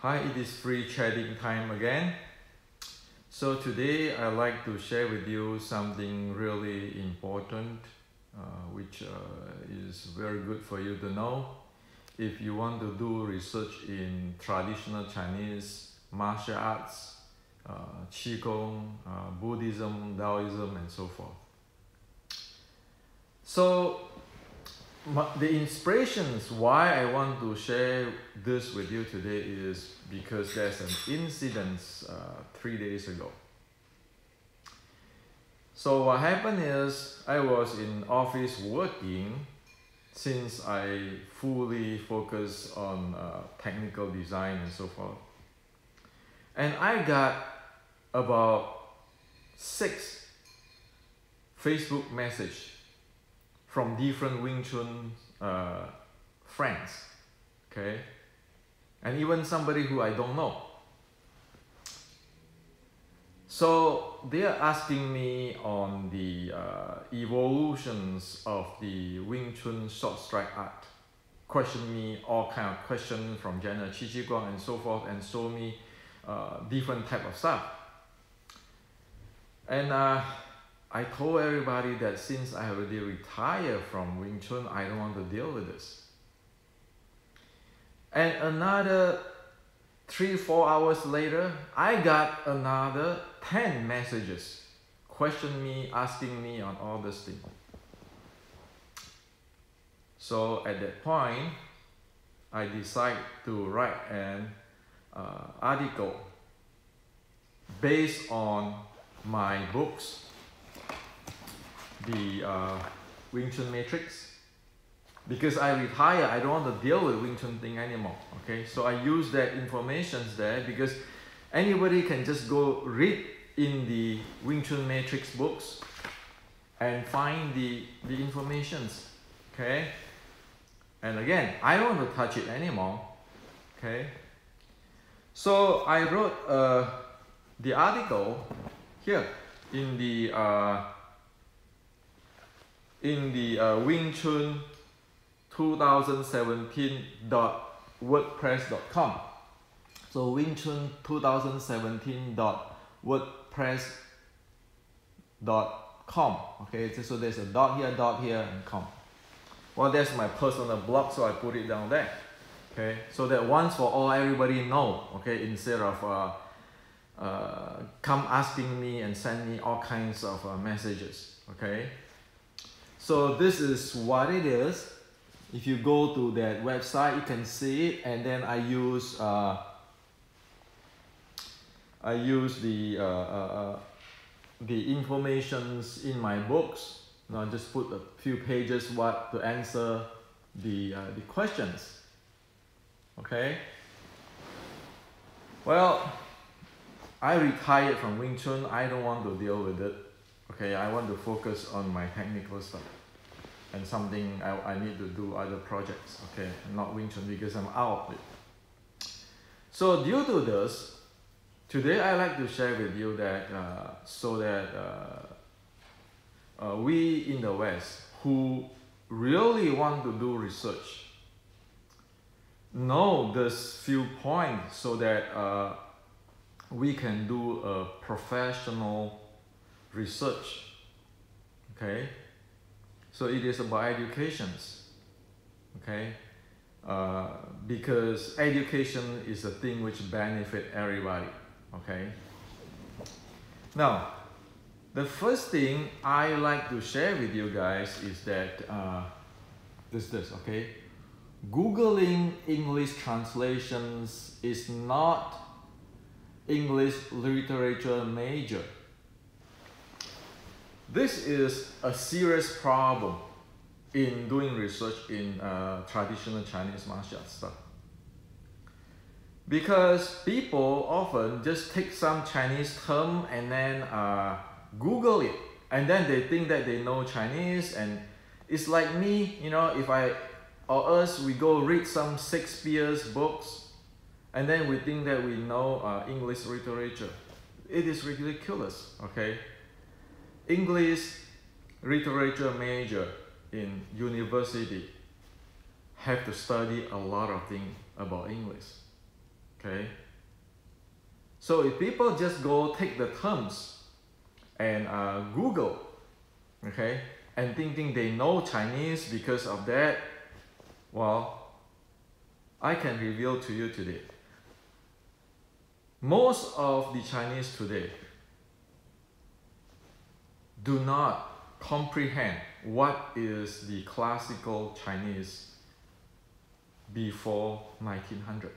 Hi, it is free chatting time again. So today I'd like to share with you something really important, which is very good for you to know. If you want to do research in traditional Chinese martial arts, Qigong, Buddhism, Taoism, and so forth. So the inspirations why I want to share this with you today is because there's an incident 3 days ago. So what happened is I was in office working since I fully focus on technical design and so forth. And I got about 6 Facebook messages from different Wing Chun friends, okay? And even somebody who I don't know. So they are asking me on the evolutions of the Wing Chun short strike art. Question me all kind of questions from general Qi Guang and so forth, and show me different type of stuff. And I told everybody that since I already retired from Wing Chun, I don't want to deal with this. And another 3-4 hours later, I got another 10 messages questioning me, asking me on all this thing. So at that point, I decided to write an article based on my books, the Wing Chun Matrix. Because I retire, I don't want to deal with Wing Chun thing anymore. Okay, so I use that information there because anybody can just go read in the Wing Chun Matrix books and find the informations. Okay, and again, I don't want to touch it anymore. Okay, so I wrote the article here in the Wing Chun 2017.wordpress.com. So Wing Chun 2017.wordpress.com. Okay, so there's a dot here, and com. Well, that's my personal blog, so I put it down there. Okay, so that once for all, everybody know. Okay, instead of come asking me and send me all kinds of messages. Okay, so this is what it is. If you go to that website, you can see it, and then I use the informations in my books. Now just put a few pages what to answer the questions. Okay. Well, I retired from Wing Chun. I don't want to deal with it. Okay, I want to focus on my technical stuff and something I need to do other projects. Okay, not Wing Chun because I'm out of it. So due to this, today I like to share with you that so that we in the West who really want to do research know this few points so that we can do a professional research. Okay, so it is about educations. Okay, because education is a thing which benefit everybody. Okay, now the first thing I like to share with you guys is that this okay, Googling English translations is not English literature major. This is a serious problem in doing research in traditional Chinese martial arts stuff. Because people often just take some Chinese term and then Google it, and then they think that they know Chinese. And it's like me, you know, if I or us, we go read some Shakespeare's books, and then we think that we know English literature. It is ridiculous. Okay. English literature major in university have to study a lot of things about English. Okay. So if people just go take the terms and Google, okay, and thinking they know Chinese because of that, well, I can reveal to you today, most of the Chinese today do not comprehend what is the classical Chinese before 1900.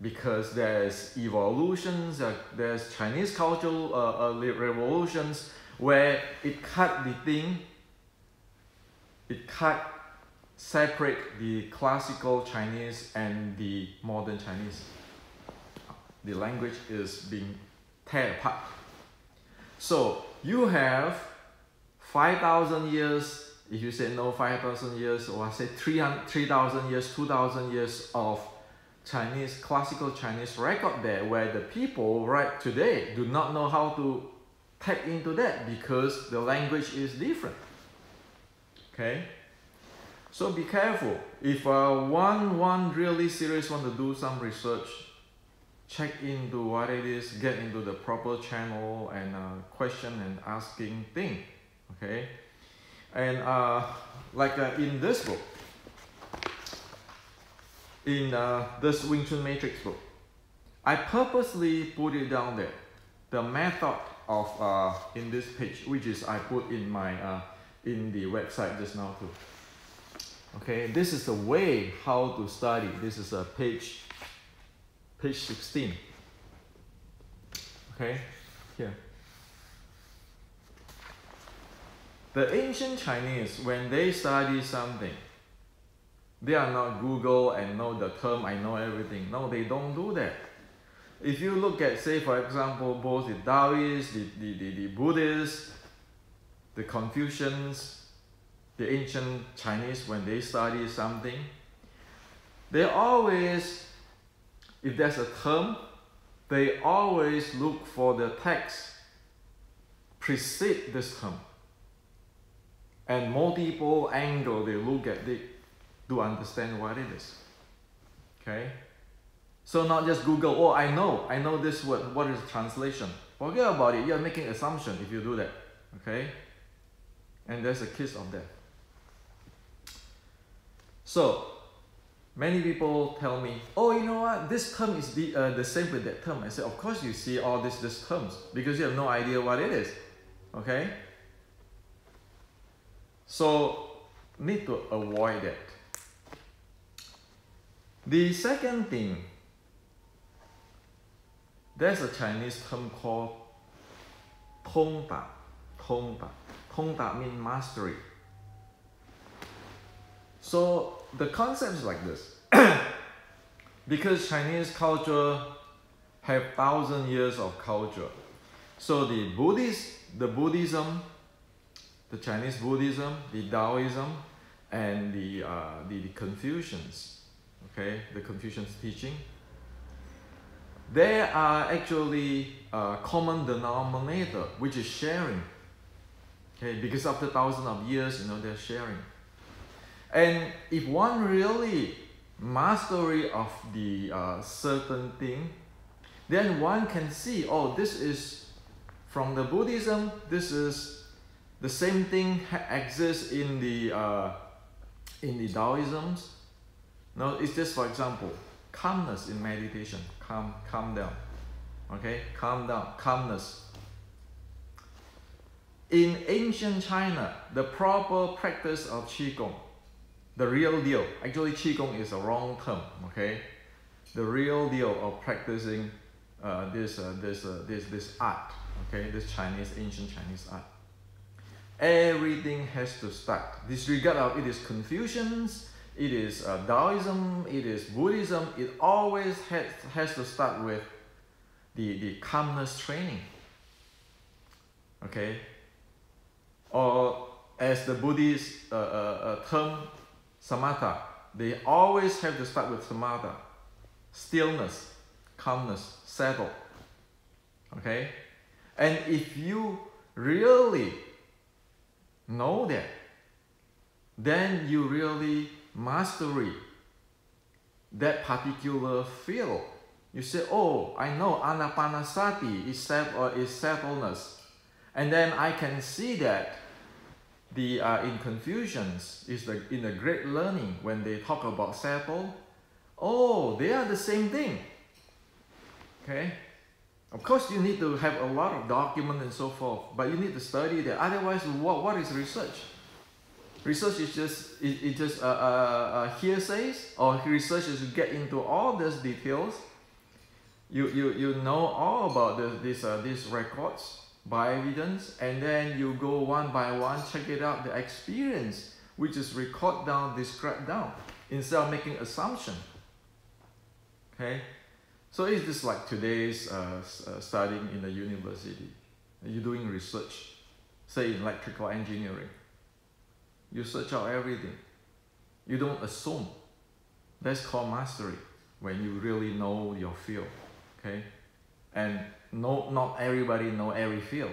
Because there's evolutions, there's Chinese cultural revolutions where it cut the thing, separate the classical Chinese and the modern Chinese. The language is being tear apart. So you have 5,000 years, if you say no 5,000 years, or I say 3,000 years, 2,000 years of Chinese, classical Chinese record there, where the people right today do not know how to tap into that because the language is different. Okay, so be careful. If one really serious want to do some research, check into what it is, get into the proper channel and question and asking thing. Okay, and like in this book, in this Wing Chun Matrix book, I purposely put it down there, the method of in this page, which is I put in my in the website just now too. Okay, this is the way how to study. This is a page 16. Okay, here. The ancient Chinese, when they study something, they are not Google and know the term, I know everything. No, they don't do that. If you look at, say for example, both the Taoists, the Buddhists, the Confucians, the ancient Chinese, when they study something, they always, if there's a term, they always look for the text precede this term. And multiple angle they look at it to understand what it is. Okay? So not just Google, oh I know this word, what is the translation? Forget about it, you're making assumption if you do that. Okay? And there's a case of that. So many people tell me, oh you know what, this term is the same with that term. I say, of course you see all these terms because you have no idea what it is. Okay? So need to avoid that. The second thing, there's a Chinese term called Tong Da. Tong Da. Tong Da means mastery. So the concept is like this. Because Chinese culture have 1,000 years of culture. So the Buddhism, the Chinese Buddhism, the Taoism, and the Confucians, okay, the Confucians teaching, there are actually a common denominator, which is sharing. Okay, because after thousands of years, they're sharing. And if one really mastery of the certain thing, then one can see, oh, this is from the Buddhism, this is the same thing exists in the Taoisms. No, it's just, for example, calmness in meditation. Calm down. Okay, calm down, calmness. In ancient China, the proper practice of Qigong, the real deal. Actually, Qigong is a wrong term. Okay, the real deal of practicing this art. Okay, this ancient Chinese art. Everything has to start. Disregard of it is Confucians, it is Taoism, it is Buddhism. It always has to start with the calmness training. Okay, or as the Buddhist term samatha, they always have to start with samatha, stillness, calmness, settle. Okay, and if you really know that, then you really mastery that particular field. You say, oh, I know anapanasati is settled-ness. And then I can see that in Confucians, in the Great Learning, when they talk about settle, oh, they are the same thing. Okay? Of course, you need to have a lot of document and so forth, but you need to study that. Otherwise, what is research? Research is just hearsays, or research is to get into all these details. You know all about these records by evidence, and then you go one by one, check it out, the experience, which is record down, describe down, instead of making assumption. Okay, so it's just like today's studying in the university. You're doing research, say in electrical engineering. You search out everything. You don't assume. That's called mastery, when you really know your field. Okay, and not everybody know every field.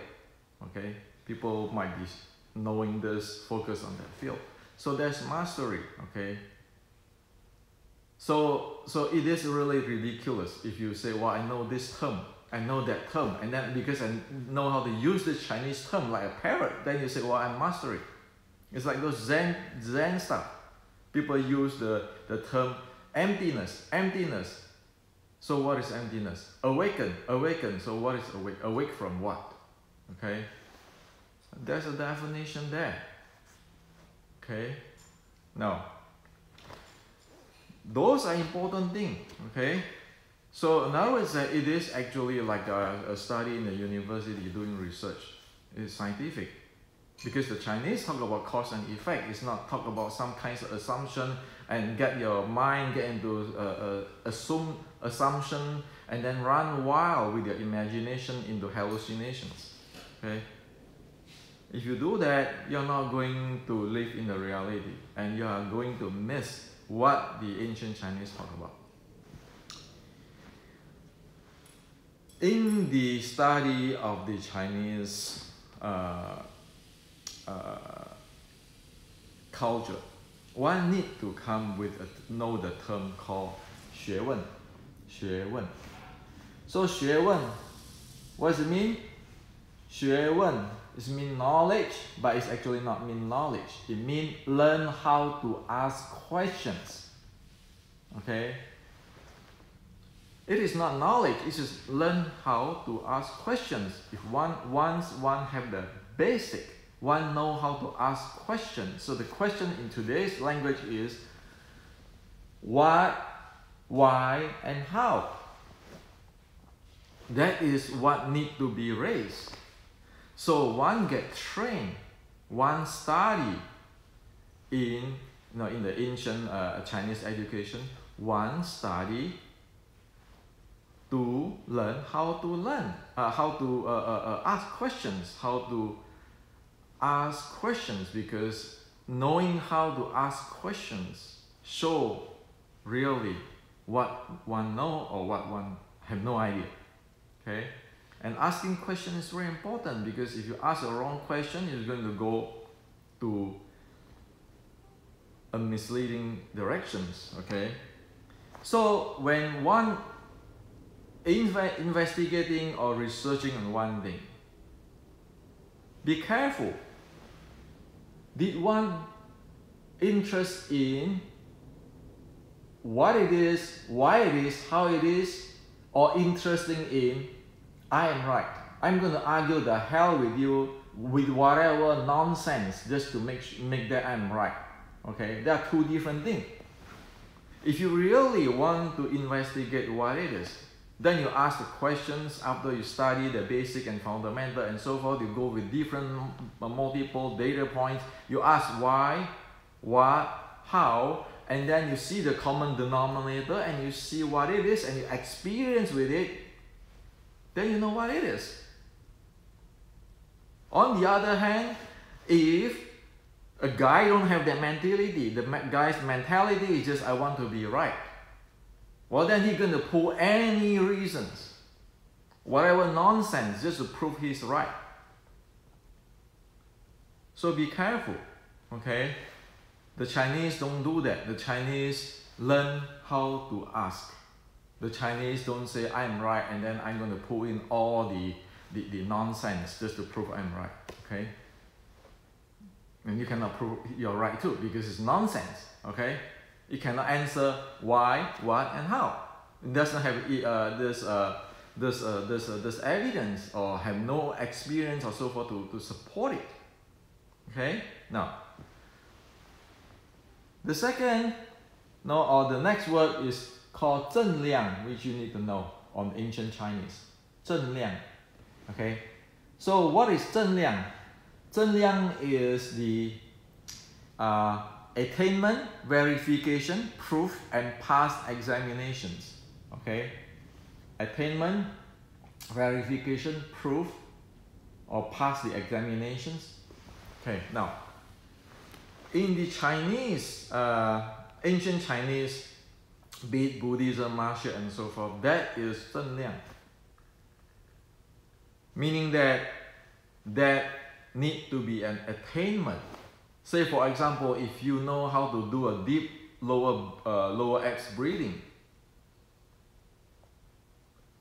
Okay, people might be knowing this, focus on that field. So that's mastery. Okay. So it is really ridiculous if you say, well, I know this term, I know that term, and then because I know how to use this Chinese term like a parrot, then you say, well, I'm mastering. It's like those Zen stuff. People use the term emptiness. So what is emptiness? Awaken. So what is awake? Awake from what? Okay. There's a definition there. Okay. Now, those are important things. Okay. So in other words, it is actually like a study in the university doing research. It's scientific. Because the Chinese talk about cause and effect. It's not talk about some kinds of assumption and get your mind get into assumption and then run wild with your imagination into hallucinations. Okay? If you do that, you're not going to live in the reality, and you are going to miss what the ancient Chinese talk about. In the study of the Chinese culture, one need to come with know the term called 学问. 学问. So 学问, what does it mean? 学问 is mean knowledge, but it's actually not mean knowledge. It means learn how to ask questions. Okay? It is not knowledge, it's just learn how to ask questions. If once one have the basic, one know how to ask questions. So the question in today's language is what, why, and how. That is what need to be raised. So one get trained, one study in the ancient Chinese education, one study to learn how to learn, how to ask questions, because knowing how to ask questions show really what one know or what one have no idea. Okay, and asking questions is very important, because if you ask a wrong question, you're going to go to a misleading directions. Okay, so when one investigating or researching on one thing, be careful. Did one interest in what it is, why it is, how it is, or interesting in I am right, I'm going to argue the hell with you with whatever nonsense just to make that I'm right. Okay, there are two different things. If you really want to investigate what it is, then you ask the questions after you study the basic and fundamental and so forth. You go with different multiple data points. You ask why, what, how, and then you see the common denominator and you see what it is and you experience with it. Then you know what it is. On the other hand, if a guy don't have that mentality, the guy's mentality is just I want to be right, well then he's going to pull any reasons, whatever nonsense, just to prove he's right. So be careful, okay? The Chinese don't do that. The Chinese learn how to ask. The Chinese don't say I'm right and then I'm going to pull in all the nonsense just to prove I'm right. Okay? And you cannot prove you're right too because it's nonsense. Okay? You cannot answer why, what, and how. It doesn't have this evidence or have no experience or so forth to support it. Okay? Now, the second, no, or the next word is called 正量, which you need to know on ancient Chinese. 正量. Okay? So what is 正量? 正量 is the attainment, verification, proof, and past examinations. Okay? Attainment, verification, proof, or pass the examinations. Okay, now, in the Chinese, ancient Chinese, be it Buddhism, martial, and so forth, that is 正量. Meaning that need to be an attainment. Say for example, if you know how to do a deep lower abs breathing,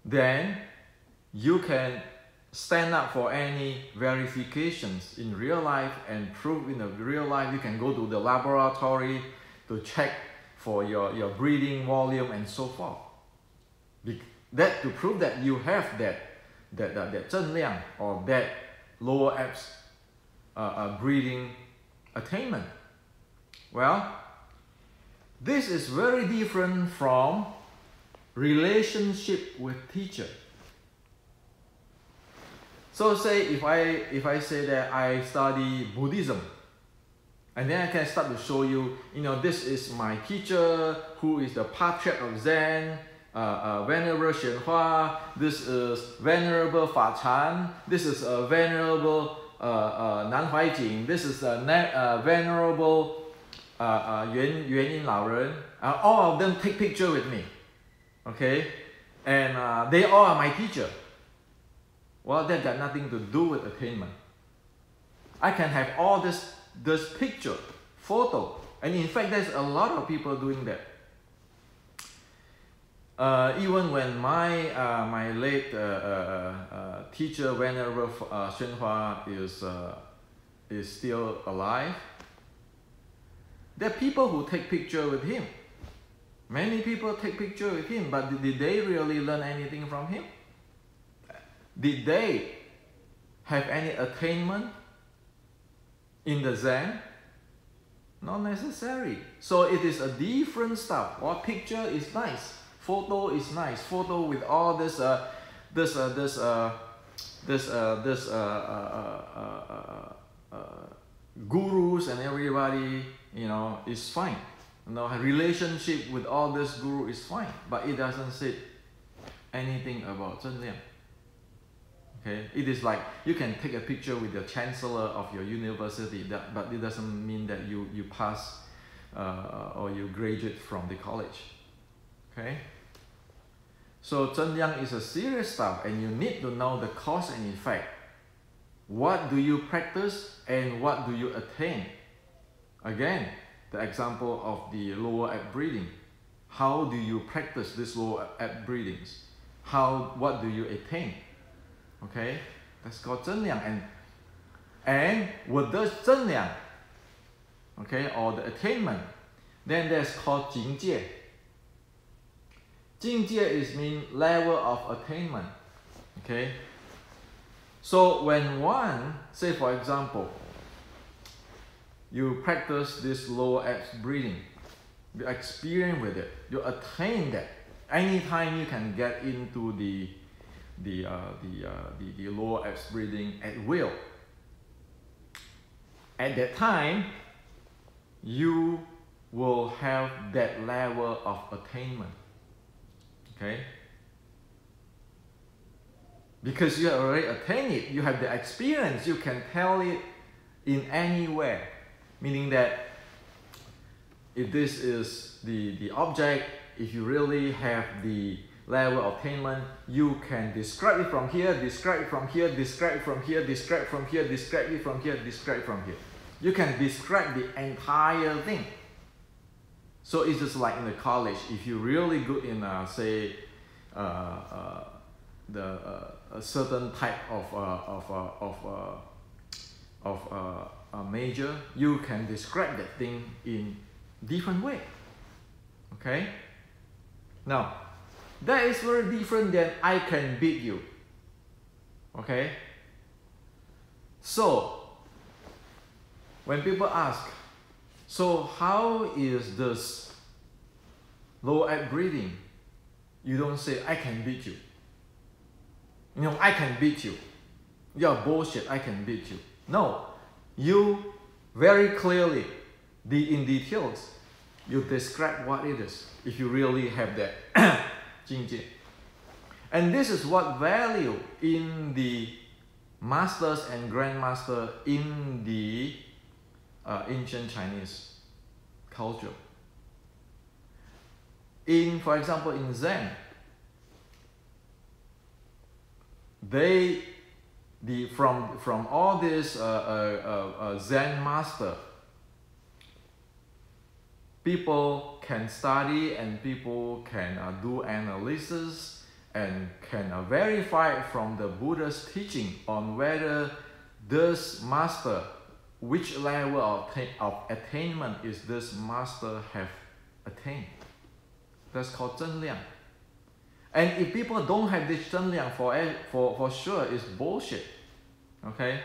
then you can stand up for any verifications in real life and prove in the real life. You can go to the laboratory to check for your breathing volume and so forth. That to prove that you have that 正量 or that lower abs breathing attainment. Well, this is very different from relationship with teacher. So say if I say that I study Buddhism, and then I can start to show you, this is my teacher who is the patriarch of Zen, Venerable Xianhua, this is Venerable Fa Chan, this is Venerable Nan Huaijing, this is Venerable Yuan Yin Lao Ren. All of them take picture with me. Okay? And they all are my teacher. Well, that got nothing to do with attainment. I can have all this picture, photo, and in fact, there's a lot of people doing that. Even when my late teacher, Venerable Xianhua, is still alive, there are people who take picture with him. Many people take picture with him, but did they really learn anything from him? Did they have any attainment in the Zen? Not necessary. So it is a different stuff. Well, picture is nice, photo is nice, photo with all this gurus and everybody, is fine. Relationship with all this guru is fine, but it doesn't say anything about 正量. Okay, it is like you can take a picture with the chancellor of your university, but it doesn't mean that you pass or you graduate from the college. Okay, so 正量 is a serious stuff, and you need to know the cause and effect. What do you practice and what do you attain? Again, the example of the lower abs breathing. How do you practice this lower abs breathings? What do you attain? Okay, that's called 正量. And with the 正量, okay, or the attainment, then that's called 境界. 境界is mean level of attainment. Okay, so when one, say for example, you practice this lower abs breathing, you experience with it, you attain that. Anytime you can get into the lower abs breathing at will. At that time, you will have that level of attainment. Okay? Because you have already attained it, you have the experience, you can tell it in anywhere. Meaning that if this is the object, if you really have the level of attainment, you can describe it from here, describe it from here, describe it from here, describe it from here, describe it from here, describe it from here. You can describe the entire thing. So it's just like in the college, if you're really good in say a certain type of a major, you can describe that thing in different way. Okay? Now, that is very different than I can beat you. Okay? So, when people ask, so how is this low abs breathing? You don't say, I can beat you. You know, I can beat you. You're bullshit, I can beat you. No, you very clearly, in details, you describe what it is, if you really have that 境界. And this is what value in the masters and grandmaster in the ancient Chinese culture. For example, in Zen, from all this Zen master, people can study and people can do analysis and can verify from the Buddha's teaching on whether this master, which level of attainment is this master have attained. That's called 真量. And if people don't have this 真量, for sure it's bullshit. Okay?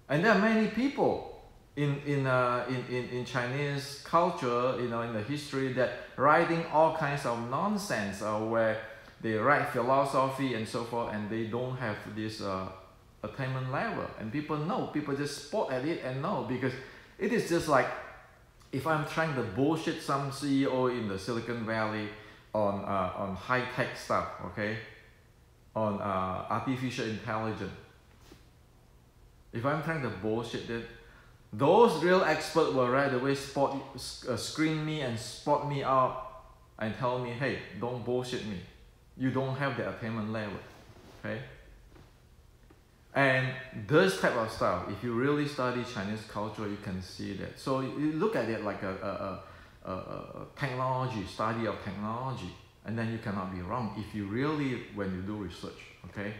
And there are many people in Chinese culture, you know, in the history, that writing all kinds of nonsense, where they write philosophy and so forth, and they don't have this attainment level. And people know, people just spot at it and know, because it is just like if I'm trying to bullshit some CEO in the Silicon Valley on high-tech stuff, okay, on artificial intelligence. If I'm trying to bullshit it, those real experts will right away screen me and spot me out and tell me, hey, don't bullshit me. You don't have the attainment level, okay? And this type of stuff, if you really study Chinese culture, you can see that. So you look at it like a technology, study of technology, and then you cannot be wrong if you really, when you do research, okay?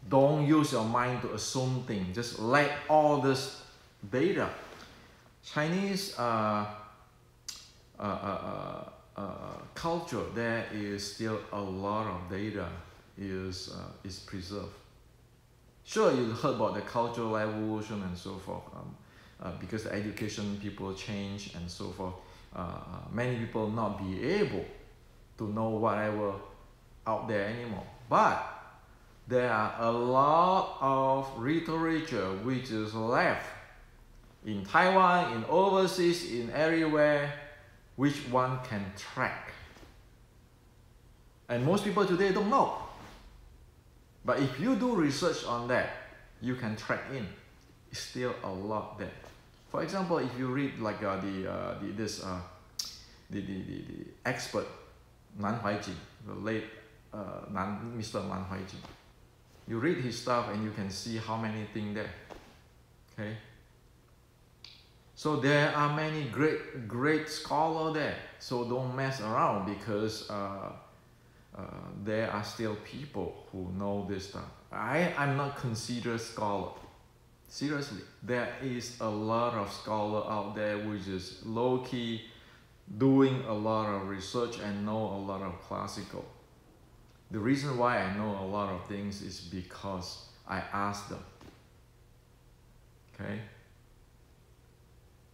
Don't use your mind to assume things. Just let all this data. Chinese culture, there is still a lot of data is preserved. Sure, you heard about the cultural evolution and so forth, because the education people change and so forth. Many people not be able to know whatever out there anymore. But there are a lot of literature which is left in Taiwan, in overseas, in everywhere, which one can track. And most people today don't know. But if you do research on that, you can track in. It's still a lot there. For example, if you read like the expert Nan Huaijing, the late Mr. Nan Huaijing, you read his stuff and you can see how many things there. Okay. So there are many great scholars there. So don't mess around, because there are still people who know this stuff. I'm not considered scholar. Seriously, there is a lot of scholar out there which is low-key doing a lot of research and know a lot of classical. The reason why I know a lot of things is because I asked them. Okay?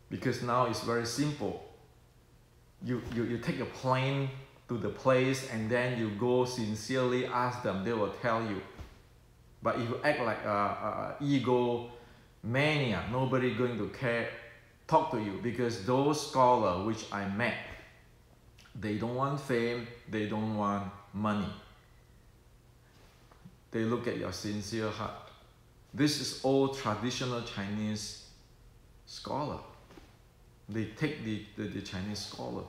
Because now it's very simple. You take a plane to the place and then you go sincerely ask them, they will tell you. But if you act like ego mania, nobody going to talk to you, because those scholars which I met, they don't want fame, they don't want money. They look at your sincere heart. This is all traditional Chinese scholar. They take the Chinese scholar,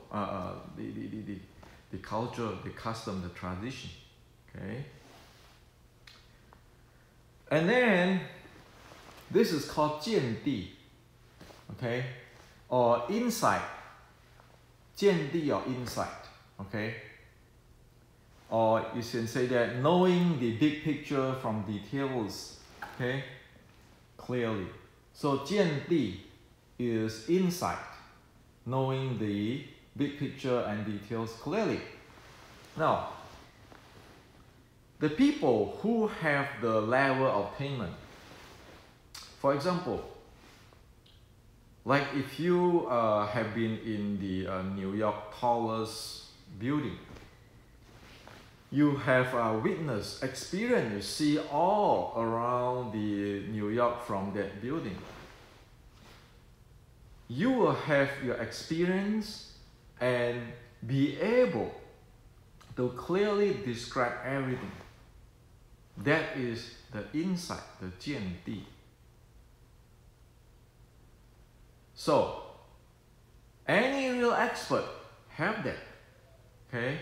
the culture, the custom, the tradition, okay? And then, this is called 见地, okay? Or insight. 见地 or insight, okay? Or you can say that knowing the big picture from details, okay, clearly. So 见地 is insight, knowing the big picture and details clearly. Now, the people who have the level of attainment, for example, like if you have been in the New York tallest building, you have witnessed, experience, you see all around the New York from that building. You will have your experience and be able to clearly describe everything. That is the insight, the 见地. So, any real expert have that. Okay,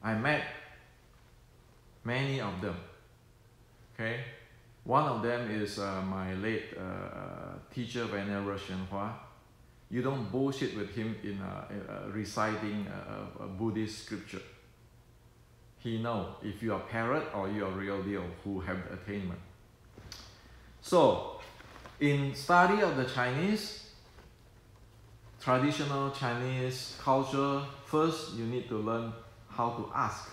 I met many of them. Okay, one of them is my late teacher, Venerable Shenhua. You don't bullshit with him in reciting a Buddhist scripture. He knows if you are parrot or you are real deal who have the attainment. So, in study of the Chinese, traditional Chinese culture, first you need to learn how to ask.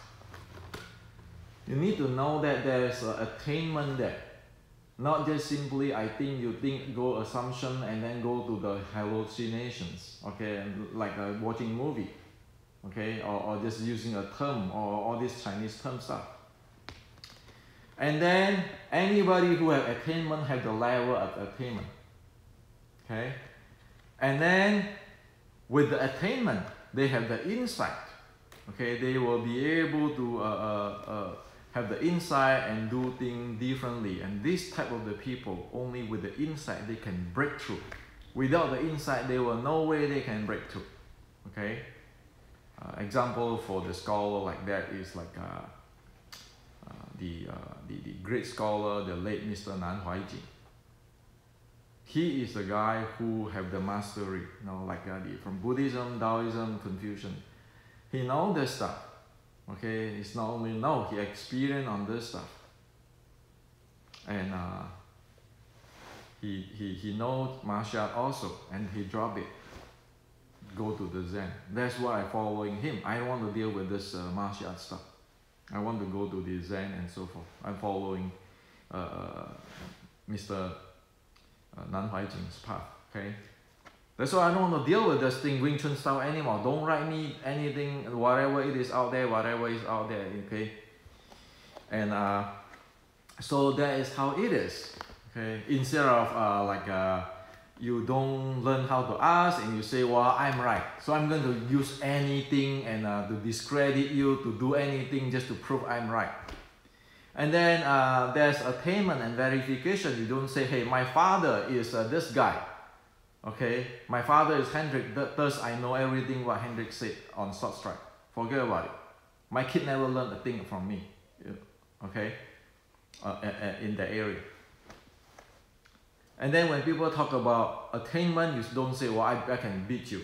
You need to know that there is an attainment there. Not just simply I think, you think, go assumption and then go to the hallucinations, okay, and like watching movie, okay, or just using a term or all this Chinese term stuff. And then anybody who have attainment have the level of attainment, okay. And then with the attainment, they have the insight. Okay, they will be able to have the insight and do things differently. And this type of the people, only with the insight they can break through. Without the insight, there will no way they can break through. Okay. Example for the scholar like that is like the great scholar, the late Mr. Nan Huaijing. He is the guy who have the mastery, you know, like from Buddhism, Taoism, Confucian. He knows this stuff. Okay, it's not only know, he experienced on this stuff. And he knows martial art also, and he drop it. Go to the Zen. That's why I'm following him. I don't want to deal with this martial art stuff. I want to go to the Zen and so forth. I'm following Mr. Nan Huaijing's path, okay? That's why I don't want to deal with this thing, Wing Chun style anymore. Don't write me anything, whatever it is out there, whatever is out there, okay? And so that is how it is, okay? Instead of you don't learn how to ask and you say, well, I'm right, so I'm going to use anything and to discredit you, to do anything just to prove I'm right. And then there's attainment and verification. You don't say, hey, my father is this guy. Okay, my father is Hendrik, thus I know everything what Hendrik said on Short Strike. Forget about it. My kid never learned a thing from me. Okay, in the area. And then when people talk about attainment, you don't say, well, I can beat you.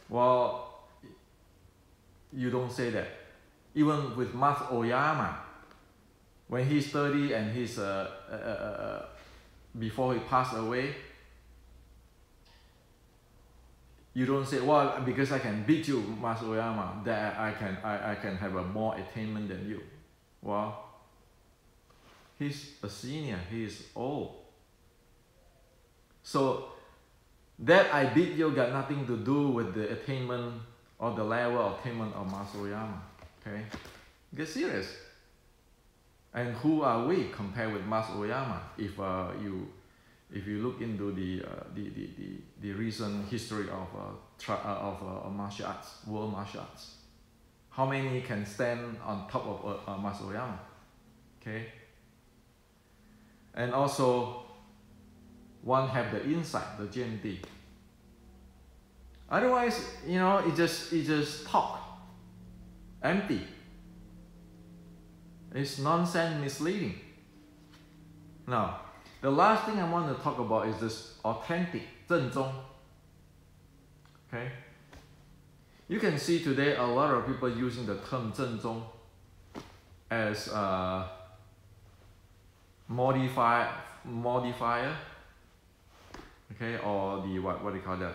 Well, you don't say that. Even with Master Oyama, when he's 30 and he's before he passed away, you don't say, well, because I can beat you, Master Oyama, that I can have a more attainment than you. Well, he's a senior, he is old. So that I beat you got nothing to do with the attainment or the level of attainment of Master Oyama. Okay, get serious. And who are we compared with Master Oyama? If you look into the recent history of martial arts, world martial arts, how many can stand on top of Master Oyama? Okay. And also, one have the insight, the 见地. Otherwise, you know, it just talk, empty. It's nonsense, misleading. Now, the last thing I want to talk about is this authentic, 正宗. Okay? You can see today a lot of people using the term 正宗 as a modifier, okay, or the what do you call that?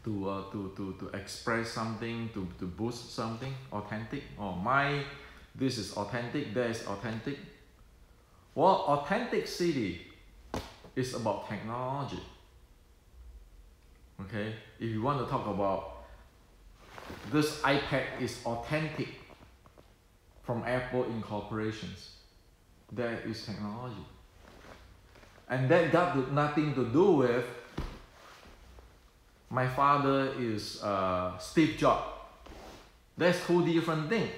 To express something, to boost something authentic. Or this is authentic, that is authentic. Well, authenticity is about technology. Okay, if you want to talk about this iPad is authentic from Apple Incorporations, that is technology. And that got nothing to do with my father is Steve Jobs. That's two different things.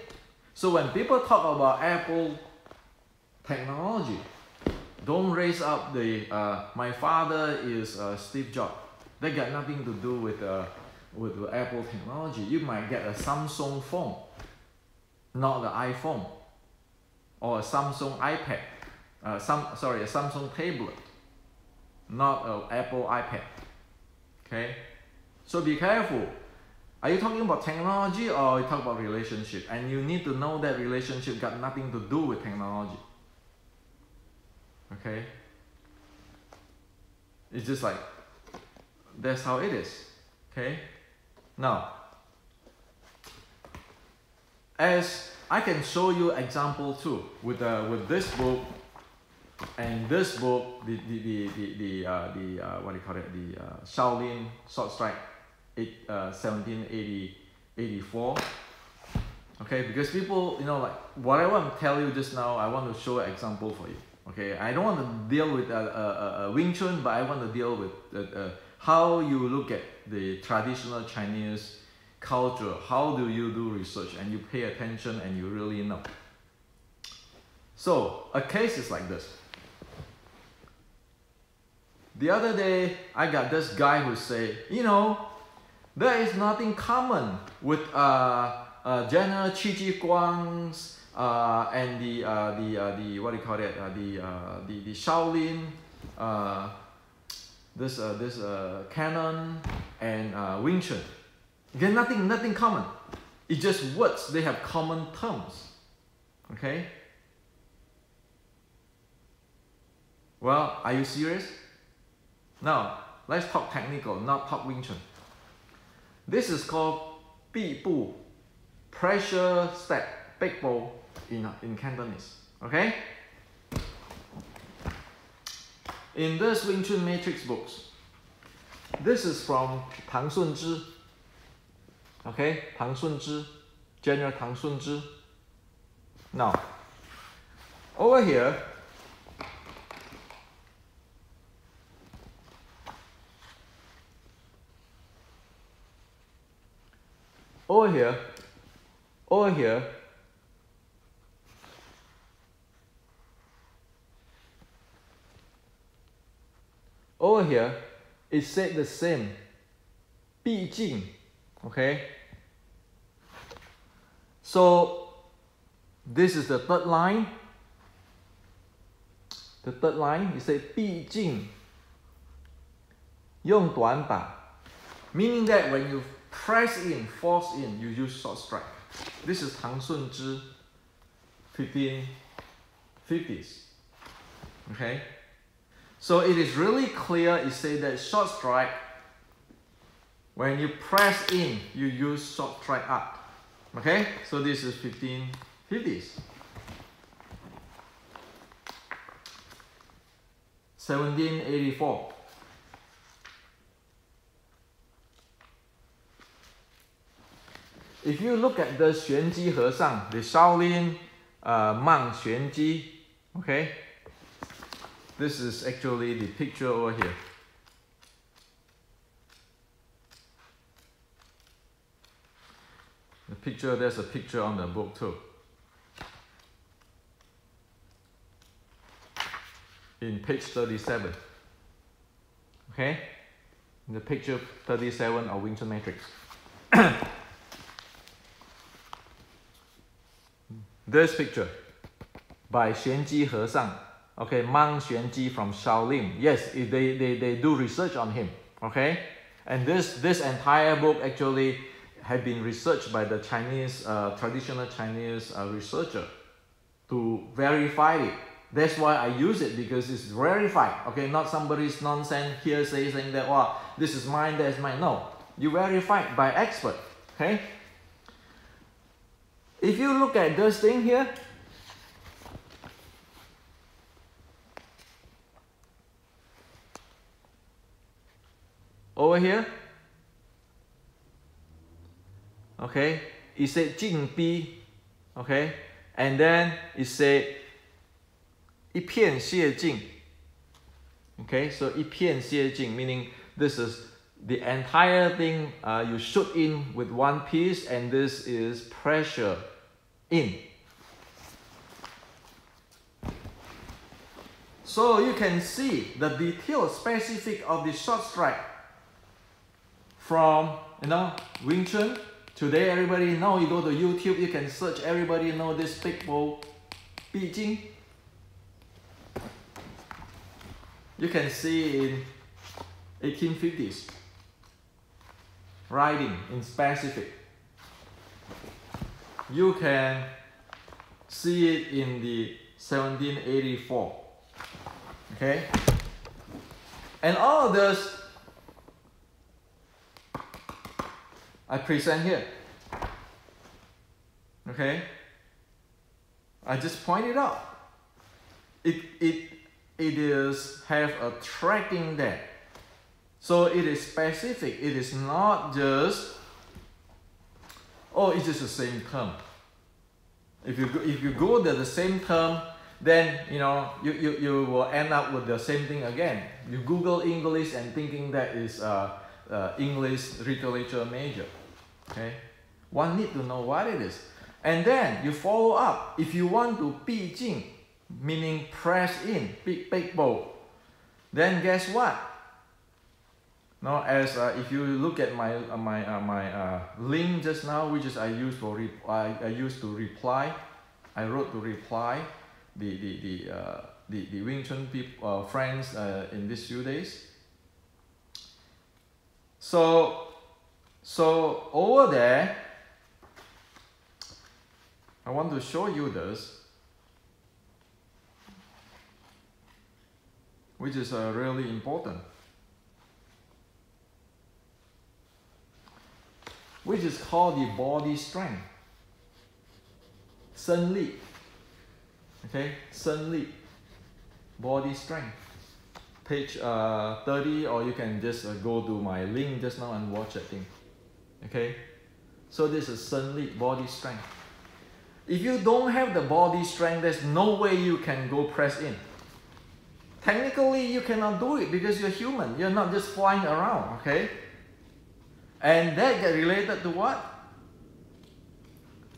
So when people talk about Apple technology, don't raise up the my father is Steve Jobs. That got nothing to do with Apple technology. You might get a Samsung phone, not the iPhone, or a Samsung iPad. A Samsung tablet, not an Apple iPad. Okay, so be careful. Are you talking about technology or are you talking about relationship? And you need to know that relationship got nothing to do with technology. Okay, it's just like that's how it is. Okay, now as I can show you example too with this book. And this book, what do you call it? The Shaolin Sword Strike, 1784. Okay, because people, like whatever I'm telling you just now, I want to show an example for you. Okay, I don't want to deal with Wing Chun, but I want to deal with how you look at the traditional Chinese culture. How do you do research and you pay attention and you really know. So a case is like this. The other day, I got this guy who say, there is nothing common with General Qi Ji Guang's and the what do you call it? The Shaolin, this canon and Wing Chun. Again, nothing common. It's just words. They have common terms. Okay. Well, are you serious? Now, let's talk technical, not talk Wing Chun. This is called 臂步, pressure step, 背步 in Cantonese. Okay? In this Wing Chun matrix books, this is from Tang Sun Zhi. Okay? Tang Sun Zhi, General Tang Sun Zhi. Now, over here, over here, it said the same. 毕竟, okay? So, this is the third line. The third line, it says 毕竟用短打, meaning that when you press in, force in, you use short strike. This is Tang Sun Zhi, 1550s. Okay? So it is really clear, it says that short strike, when you press in, you use short strike up. Okay? So this is 1550s. 1784. If you look at the Xuan Ji Hesang, the Shaolin monk Xuan Ji, okay? This is actually the picture over here. The picture, there's a picture on the book too. In page 37. Okay? In the picture 37 of Wing Chun Matrix. This picture by Xuan Ji Hesang. Okay, monk Xuan Ji from Shaolin. Yes, they do research on him. Okay, and this entire book actually had been researched by the Chinese traditional Chinese researcher to verify it. That's why I use it, because it's verified. Okay, not somebody's nonsense hearsay saying that, wow, this is mine, that's mine. No, you verify it by expert. Okay, if you look at this thing here, over here, okay, it said 禁逼, okay, and then it said 一片谢镜. Okay, so 一片谢镜 meaning this is the entire thing you shoot in with one piece, and this is pressure in. So you can see the detail specific of the short strike from, you know, Wing Chun. Today everybody know, you go to YouTube, you can search, everybody know this big bow, Bi Jing. You can see in 1850s, writing in specific. You can see it in the 1784. Okay? And all of this I present here. Okay? I just pointed out. It is have a tracking there. So it is specific. It is not just, oh, it's just the same term. If you go to the same term, then you know you will end up with the same thing again. You Google English and thinking that is English literature major. Okay, one need to know what it is, and then you follow up. If you want to 逼近, meaning press in, big bow, then guess what? Now, as if you look at my link just now, which is I used to reply, I wrote to reply the Wing Chun people, friends in these few days. So over there, I want to show you this, which is really important, which is called the body strength, 身力. Okay, 身力, body strength, page 30, or you can just go to my link just now and watch that thing. Okay, so this is 身力, body strength. If you don't have the body strength, there's no way you can go press in. Technically, you cannot do it because you're human. You're not just flying around, okay? And that get related to what?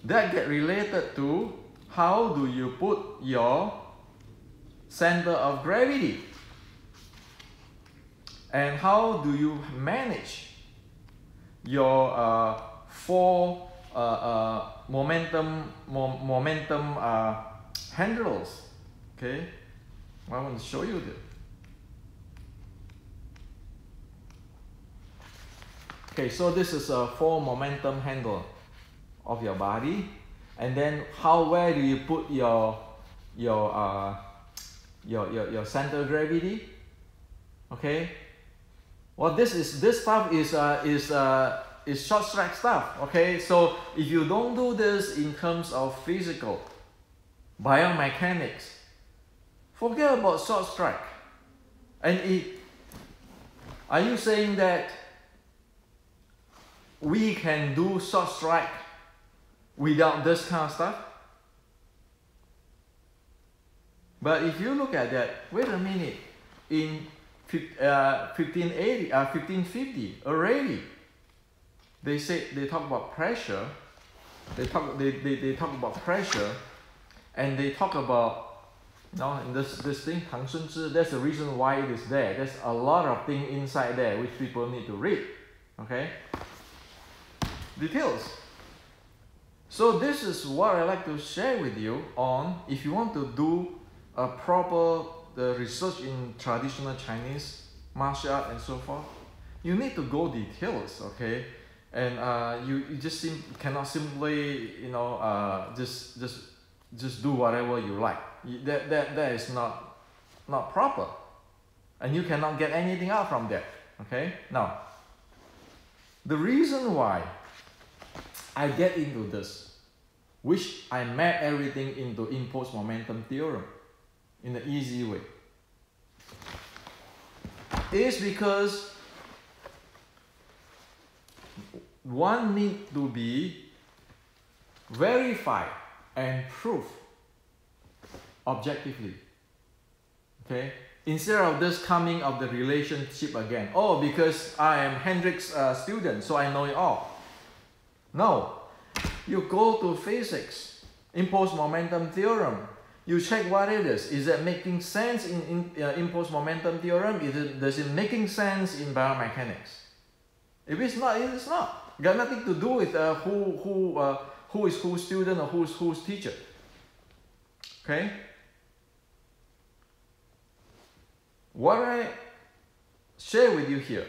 That get related to how do you put your center of gravity, and how do you manage your four momentum handles. Okay, I want to show you this. Okay, so this is a 4 momentum handle of your body, and then where do you put your center of gravity? Okay, well, this stuff is short strike stuff. Okay, so if you don't do this in terms of physical biomechanics, forget about short strike. And are you saying that we can do short strike without this kind of stuff? But if you look at that, wait a minute, in 1550 already, they talk about pressure. They talk about pressure, and they talk about, in this thing, 唐顺之. That's the reason why it is there. There's a lot of things inside there which people need to read. Okay. Details. So this is what I like to share with you on, if you want to do a proper research in traditional Chinese martial art and so forth, You need to go details, okay? And you just cannot simply, you know, just do whatever you like. That is not proper, and you cannot get anything out from that. Okay. Now, the reason why I get into this, which I map everything into impulse momentum theorem in an easy way, is because one need to be verified and proof objectively. Okay, instead of this coming of the relationship again. Oh, because I am Hendrik's student, so I know it all. No, you go to physics, impulse momentum theorem. You check what it is. Is it making sense in impulse momentum theorem? Does it making sense in biomechanics? If it's not, it is not. Got nothing to do with who is whose student or whose teacher. Okay. What I share with you here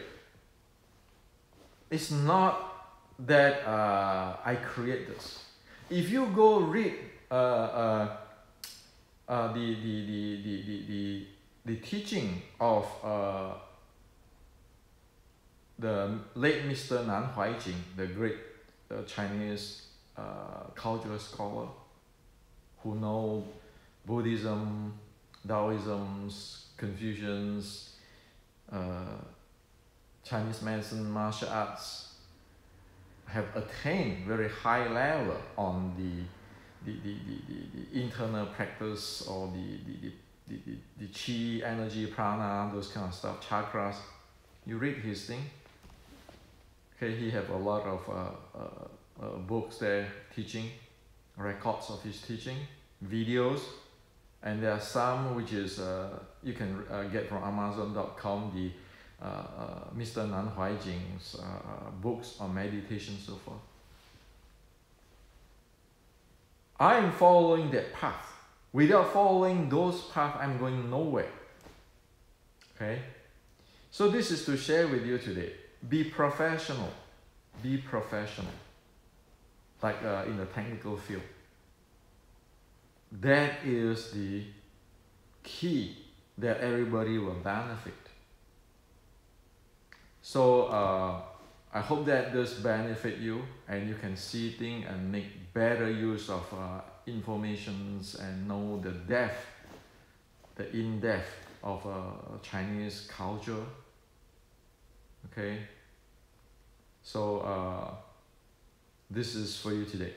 is not that I create this. If you go read the teaching of the late Mr. Nan Huaijing, the great Chinese cultural scholar who know Buddhism, Taoism, Confucians, Chinese medicine, martial arts, have attained very high level on the internal practice, or the chi, energy, prana, those kind of stuff, chakras. You read his thing. Okay, he have a lot of books there, teaching, records of his teaching, videos, and there are some which is you can get from Amazon.com, the Mr. Nan Huaijing's books on meditation, so forth. I am following that path. Without following those paths, I'm going nowhere. Okay? So this is to share with you today. Be professional. Be professional. Like in the technical field. That is the key that everybody will benefit. So I hope that this benefit you, and you can see things and make better use of informations and know the depth, the in-depth of Chinese culture. Okay, so this is for you today.